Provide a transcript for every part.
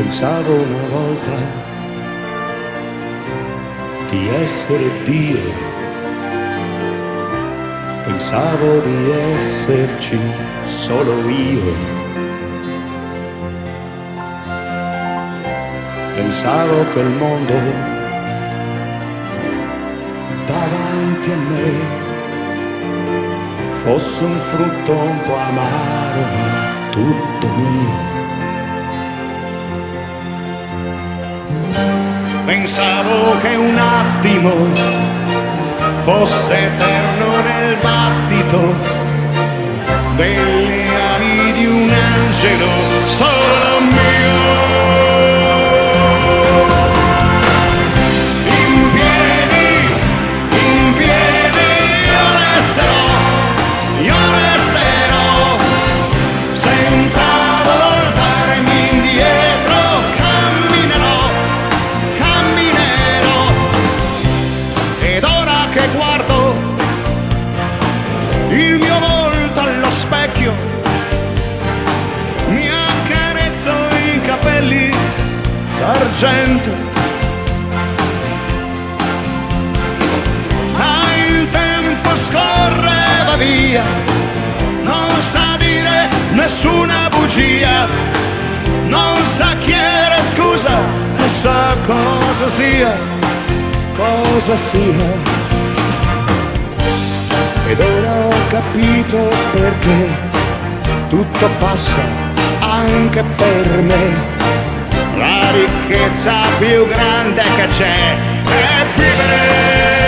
Pensavo una volta di essere Dio, pensavo di esserci solo io, pensavo che il mondo davanti a me fosse un frutto un po' amaro ma tutto mio. Pensavo che un attimo fosse eterno nel battito delle ali di un angelo solo mio. In piedi io resterò, senza voltarmi indietro, ed ora che guardo il mio volto allo specchio, mi accarezzo i capelli d'argento. Il tempo scorre, va via, non sa dire nessuna bugia, non sa chiedere scusa e sa cosa sia. Ed ora ho capito perché tutto passa anche per me. La ricchezza più grande che c'è è vivere.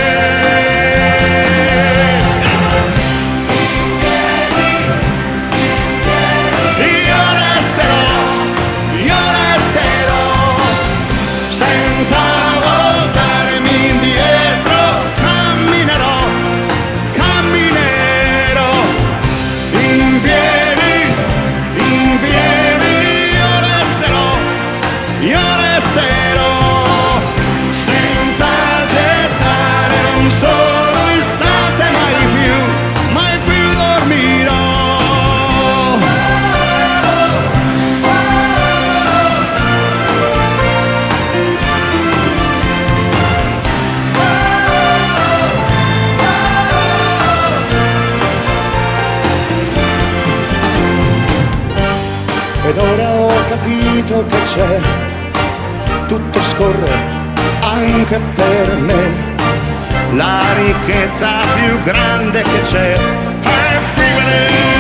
Io resterò senza voltarmi indietro, camminerò, in piedi io resterò, senza gettare un solo istante, mai più dormirò. Ed ora ho capito che c'è, tutto scorre anche per me. La ricchezza più grande che c'è è vivere.